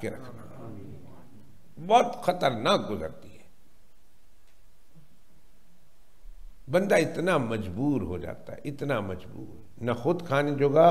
के रखना, बहुत खतरनाक गुजरती है। बंदा इतना मजबूर हो जाता है, इतना मजबूर, न खुद खाने जोगा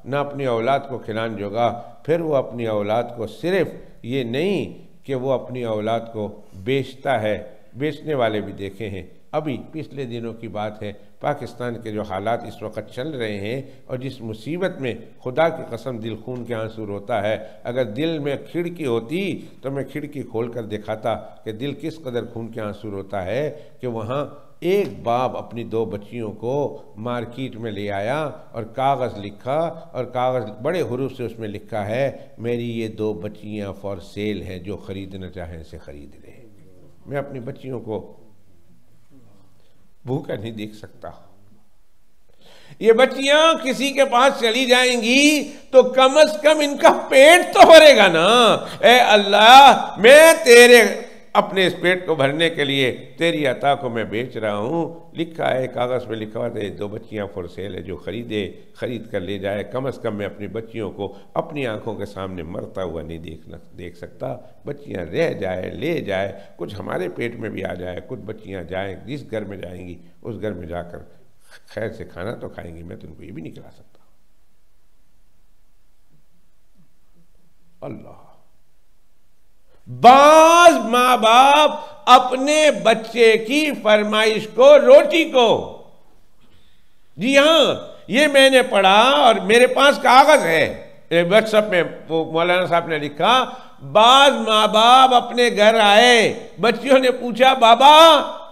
न अपनी औलाद को खिलाने जोगा। फिर वो अपनी औलाद को, सिर्फ ये नहीं कि वो अपनी औलाद को बेचता है, बेचने वाले भी देखे हैं। अभी पिछले दिनों की बात है, पाकिस्तान के जो हालात इस वक्त चल रहे हैं और जिस मुसीबत में खुदा की कसम दिल खून के आंसू रोता है। अगर दिल में खिड़की होती तो मैं खिड़की खोल कर दिखाता कि दिल किस कदर खून के आंसू रोता है कि वहाँ एक बाप अपनी 2 बच्चियों को मार्केट में ले आया और कागज़ लिखा, और कागज़ बड़े हुरूफ से उसमें लिखा है, मेरी ये 2 बच्चियाँ फॉर सेल हैं, जो ख़रीदना चाहें इसे ख़रीद लें। मैं अपनी बच्चियों को भूखा नहीं देख सकता। ये बच्चियां किसी के पास चली जाएंगी तो कम से कम इनका पेट तो भरेगा ना। ए अल्लाह, मैं तेरे अपने इस पेट को भरने के लिए तेरी अता को मैं बेच रहा हूँ। लिखा है, कागज़ पे लिखा हुआ है, 2 बच्चियाँ फॉर सेल है, जो खरीद कर ले जाए। कम से कम मैं अपनी बच्चियों को अपनी आंखों के सामने मरता हुआ नहीं देख सकता। बच्चियाँ रह जाए, ले जाए, कुछ हमारे पेट में भी आ जाए, कुछ बच्चियाँ जाएँ, जिस घर में जाएंगी उस घर में जाकर खैर से खाना तो खाएंगी, मैं तो उनको ये भी नहीं खिला सकता। अल्लाह, बाज माँ बाप अपने बच्चे की फरमाइश को, रोटी को, जी हां, ये मैंने पढ़ा और मेरे पास कागज है, व्हाट्सएप में वो मौलाना साहब ने लिखा, बाज माँ बाप अपने घर आए, बच्चियों ने पूछा, बाबा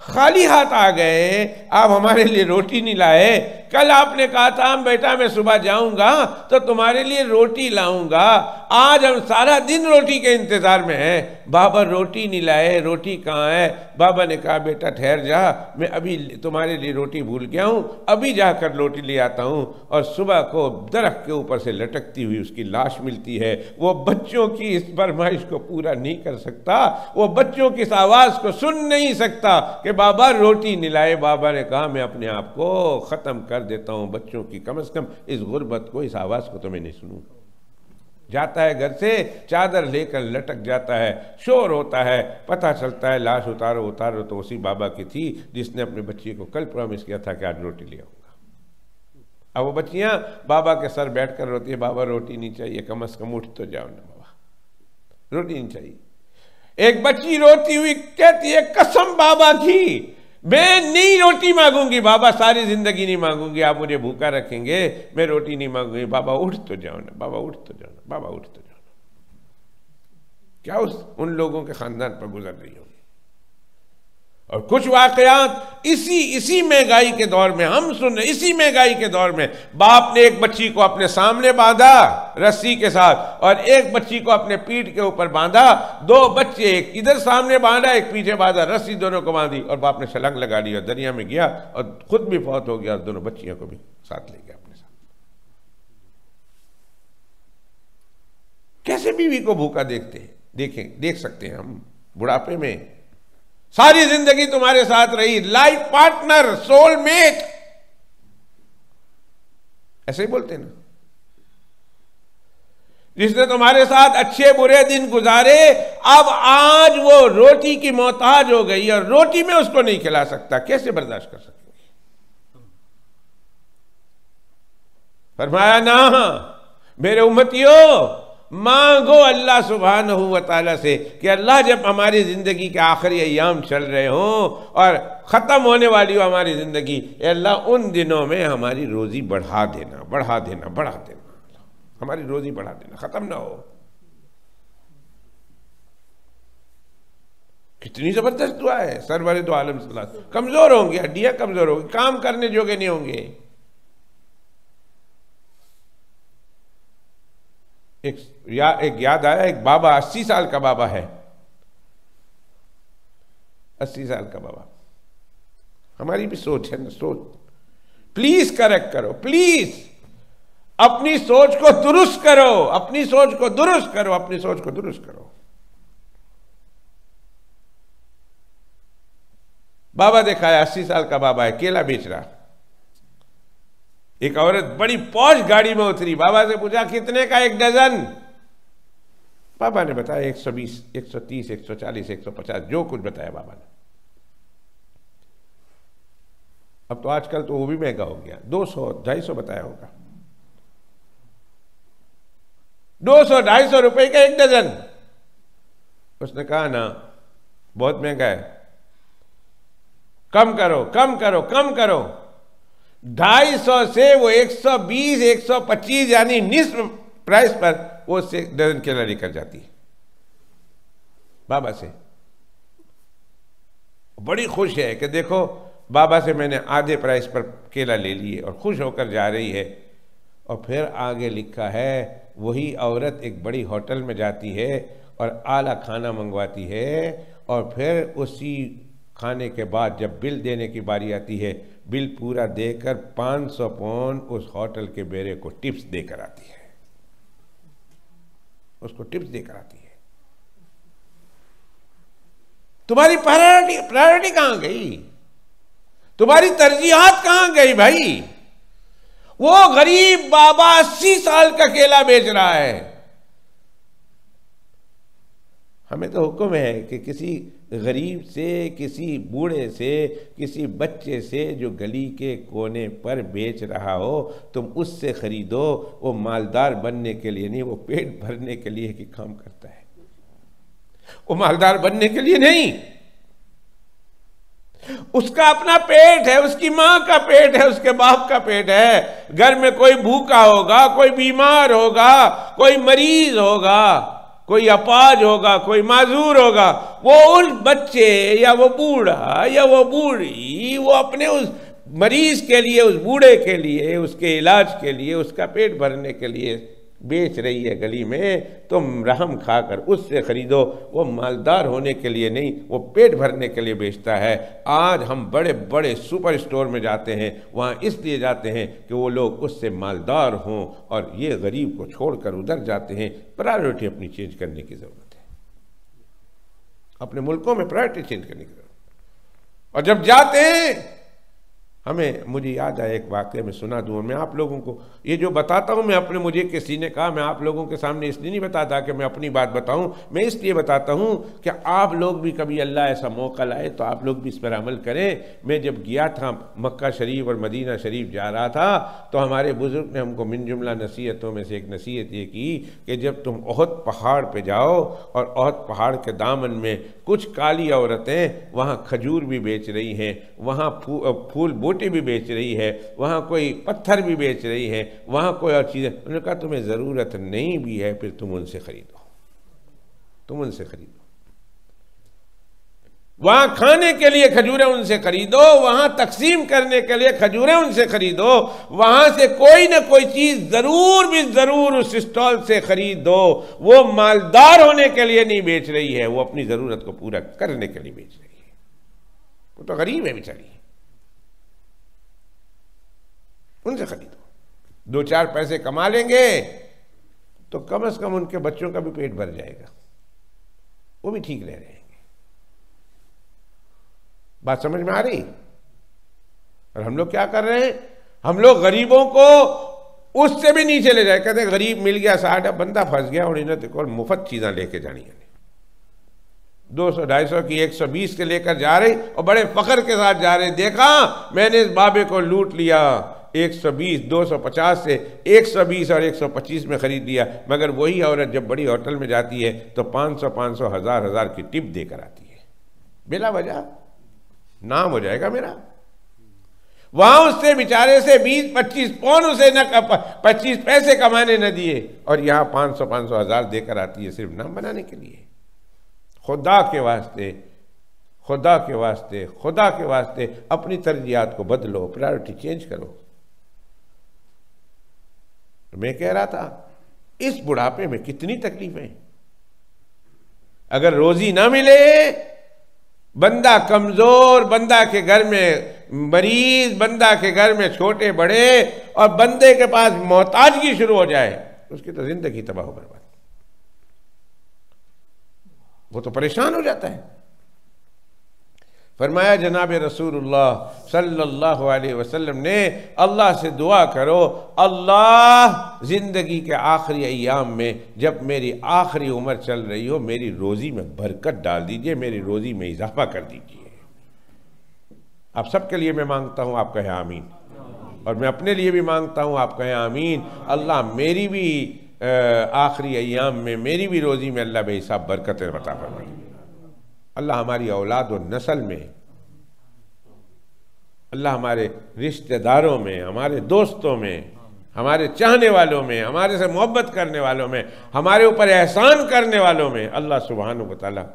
खाली हाथ आ गए, आप हमारे लिए रोटी नहीं लाए। कल आपने कहा था बेटा मैं सुबह जाऊंगा तो तुम्हारे लिए रोटी लाऊंगा, आज हम सारा दिन रोटी के इंतजार में हैं। बाबा रोटी नहीं लाए, रोटी कहाँ है? बाबा ने कहा बेटा ठहर जा, मैं अभी तुम्हारे लिए रोटी भूल गया हूँ, अभी जाकर रोटी ले आता हूँ। और सुबह को दरख्त के ऊपर से लटकती हुई उसकी लाश मिलती है। वो बच्चों की इस फरमाइश को पूरा नहीं कर सकता, वो बच्चों की इस आवाज़ को सुन नहीं सकता कि बाबा रोटी नहीं लाए। बाबा ने कहा मैं अपने आप को ख़त्म कर देता हूँ, बच्चों की कम से कम इस गुर्बत को, इस आवाज़ को तो मैं नहीं सुनूंगा। जाता है घर से, चादर लेकर लटक जाता है, शोर होता है, पता चलता है लाश उतारो उतारो तो उसी बाबा की थी जिसने अपने बच्ची को कल प्रॉमिस किया था कि आज रोटी ले आऊंगा। अब वो बच्चियां बाबा के सर बैठकर रोती है, बाबा रोटी नहीं चाहिए, कम से कम उठ तो जाओ ना बाबा, रोटी नहीं चाहिए। एक बच्ची रोती हुई कहती है, कसम बाबा की मैं नहीं रोटी मांगूंगी बाबा, सारी जिंदगी नहीं मांगूंगी, आप मुझे भूखा रखेंगे, मैं रोटी नहीं मांगूंगी। बाबा उठ तो जाओ ना, बाबा उठ तो जाओ ना, बाबा उठ तो जाओ ना। क्या उन लोगों के खानदान पर गुजर रही होगी। और कुछ वाकयात इसी महंगाई के दौर में हम सुन रहे, इसी महंगाई के दौर में बाप ने एक बच्ची को अपने सामने बांधा रस्सी के साथ और एक बच्ची को अपने पीठ के ऊपर बांधा। 2 बच्चे, एक इधर सामने बांधा, एक पीछे बांधा, रस्सी दोनों को बांधी और बाप ने छलांग लगा ली और दरिया में गया और खुद भी फौत हो गया और दोनों बच्चियों को भी साथ ले गया अपने साथ। कैसे बीवी को भूखा देख सकते हैं हम बुढ़ापे में? सारी जिंदगी तुम्हारे साथ रही, लाइफ पार्टनर, सोलमेट, ऐसे ही बोलते ना, जिसने तुम्हारे साथ अच्छे बुरे दिन गुजारे, अब आज वो रोटी की मोहताज हो गई और रोटी में उसको नहीं खिला सकता, कैसे बर्दाश्त कर सकेंगे? फरमाया ना मेरे उम्मतियों, मांगो अल्लाह सुब्हानहू व तआला से कि अल्लाह जब हमारी ज़िंदगी के आखिरी अय्याम चल रहे हों और ख़त्म होने वाली हो हमारी ज़िंदगी, अल्लाह उन दिनों में हमारी रोज़ी बढ़ा देना, बढ़ा देना, बढ़ा देना, हमारी रोज़ी बढ़ा देना, ख़त्म ना हो। कितनी ज़बरदस्त दुआ है। सरवर दो आलम सल्लल्लाहु अलैहि वसल्लम कमज़ोर होंगे, हड्डियाँ कमज़ोर होंगी, काम करने जोगे नहीं होंगे। एक याद आया, एक बाबा 80 साल का बाबा है, 80 साल का बाबा। हमारी भी सोच है ना, सोच प्लीज करेक्ट करो, प्लीज अपनी सोच को दुरुस्त करो, अपनी सोच को दुरुस्त करो, अपनी सोच को दुरुस्त करो। बाबा देखा है, 80 साल का बाबा है, केला बेच रहा। एक औरत बड़ी पौष गाड़ी में उतरी, बाबा से पूछा कितने का 1 डजन? बाबा ने बताया 120, 130, 140, 150, जो कुछ बताया बाबा ने। अब तो आजकल तो वो भी महंगा हो गया, 200, 250 बताया होगा, 200, 250 रुपए का एक डजन। उसने कहा ना बहुत महंगा है, कम करो, कम करो, कम करो। 250 से वो 120, 125 यानी निस्फ प्राइस पर वो से डजन केला लेकर जाती है बाबा से। बड़ी खुश है कि देखो बाबा से मैंने आधे प्राइस पर केला ले लिए, और खुश होकर जा रही है। और फिर आगे लिखा है वही औरत एक बड़ी होटल में जाती है और आला खाना मंगवाती है, और फिर उसी खाने के बाद जब बिल देने की बारी आती है, बिल पूरा देकर 500 पाउंड उस होटल के बेरे को टिप्स देकर आती है, उसको टिप्स देकर आती है। तुम्हारी प्रायोरिटी कहां गई? तुम्हारी तरजीहात कहां गई भाई? वो गरीब बाबा 80 साल का केला बेच रहा है। हमें तो हुक्म है कि किसी गरीब से, किसी बूढ़े से, किसी बच्चे से जो गली के कोने पर बेच रहा हो, तुम उससे खरीदो। वो मालदार बनने के लिए नहीं, वो पेट भरने के लिए कि काम करता है, वो मालदार बनने के लिए नहीं। उसका अपना पेट है, उसकी मां का पेट है, उसके बाप का पेट है। घर में कोई भूखा होगा, कोई बीमार होगा, कोई मरीज होगा, कोई अपाज होगा, कोई माजूर होगा, वो उस बच्चे या वो बूढ़ा या वो बूढ़ी वो अपने उस मरीज के लिए, उस बूढ़े के लिए, उसके इलाज के लिए, उसका पेट भरने के लिए बेच रही है गली में। तुम रहम खाकर उससे खरीदो। वो मालदार होने के लिए नहीं, वो पेट भरने के लिए बेचता है। आज हम बड़े बड़े सुपर स्टोर में जाते हैं, वहाँ इसलिए जाते हैं कि वो लोग उससे मालदार हों, और ये गरीब को छोड़कर उधर जाते हैं। प्रायोरिटी अपनी चेंज करने की ज़रूरत है, अपने मुल्कों में प्रायोरिटी चेंज करने की ज़रूरत। और जब जाते हैं, मुझे याद आया एक वाक़या मैं सुना दूँ। मैं आप लोगों को ये जो बताता हूँ, मैं अपने, मुझे किसी ने कहा मैं आप लोगों के सामने इसलिए नहीं बताता कि मैं अपनी बात बताऊँ, मैं इसलिए बताता हूँ कि आप लोग भी कभी अल्लाह ऐसा मौका लाए तो आप लोग भी इस पर अमल करें। मैं जब गया था मक्का शरीफ और मदीना शरीफ जा रहा था, तो हमारे बुज़ुर्ग ने हमको मिन जुमला नसीहतों में से एक नसीहत ये की कि जब तुम ओहद पहाड़ पर जाओ और ओहद पहाड़ के दामन में कुछ काली औरतें वहाँ खजूर भी बेच रही हैं, वहाँ फूल बूटे भी बेच रही है, वहाँ कोई पत्थर भी बेच रही है, वहाँ कोई और चीज़ें, उन्होंने कहा तुम्हें ज़रूरत नहीं भी है, फिर तुम उनसे खरीदो, तुम उनसे खरीदो। वहाँ खाने के लिए खजूरें उनसे खरीदो, वहाँ तकसीम करने के लिए खजूरें उनसे खरीदो, वहाँ से कोई ना कोई चीज़ ज़रूर भी ज़रूर उस स्टॉल से खरीदो। वो मालदार होने के लिए नहीं बेच रही है, वो अपनी ज़रूरत को पूरा करने के लिए बेच रही है। वो तो गरीब है बेचारी, उनसे खरीदो। 2-4 पैसे कमा लेंगे तो कम से कम उनके बच्चों का भी पेट भर जाएगा, वो भी ठीक रह रहेंगे। बात समझ में आ रही? और हम लोग क्या कर रहे हैं? हम लोग गरीबों को उससे भी नीचे ले जाए, कहते हैं गरीब मिल गया 60, बंदा फंस गया और इन्हें देखो मुफ्त चीज़ें लेके जानी है। 200, 250 की 120 के लेकर जा रही और बड़े फख्र के साथ जा रहे। देखा मैंने इस बाबे को लूट लिया, 120, 250 से 120 और 125 में खरीद लिया। मगर वही औरत जब बड़ी होटल में जाती है तो 500, 500, 1000 की टिप देकर आती है, बिला वजह। नाम हो जाएगा मेरा। वहां उससे बेचारे से 20-25 पौन उसे न 25 पैसे कमाने न दिए, और यहां 500, 500, 1000 देकर आती है सिर्फ नाम बनाने के लिए। खुदा के वास्ते, खुदा के वास्ते, खुदा के वास्ते अपनी तरजीहात को बदलो, प्रायोरिटी चेंज करो। मैं कह रहा था इस बुढ़ापे में कितनी तकलीफें। अगर रोजी ना मिले, बंदा कमजोर, बंदा के घर में मरीज, बंदा के घर में छोटे बड़े, और बंदे के पास मोहताजगी शुरू हो जाए, उसकी तो जिंदगी तबाह हो बर्बाद। वो तो परेशान हो जाता है। फरमाया जनाब रसूलुल्लाह सल्लल्लाहु अलैहि वसल्लम ने, अल्लाह से दुआ करो, अल्लाह ज़िंदगी के आखिरी अय्याम में जब मेरी आखिरी उम्र चल रही हो, मेरी रोज़ी में बरकत डाल दीजिए, मेरी रोज़ी में इजाफा कर दीजिए। आप सबके लिए मैं मांगता हूँ, आप कहें आमीन। और मैं अपने लिए भी मांगता हूँ, आप कहें आमीन। अल्लाह मेरी भी आखिरी अय्याम में, मेरी भी रोज़ी में अल्लाह बेहिसाब बरकतें अता फरमाए। अल्लाह हमारी औलाद और नस्ल में, अल्लाह हमारे रिश्तेदारों में, हमारे दोस्तों में, हमारे चाहने वालों में, हमारे से मोहब्बत करने वालों में, हमारे ऊपर एहसान करने वालों में, अल्लाह सुब्हानहू व तआला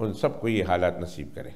उन सबको ये हालात नसीब करे।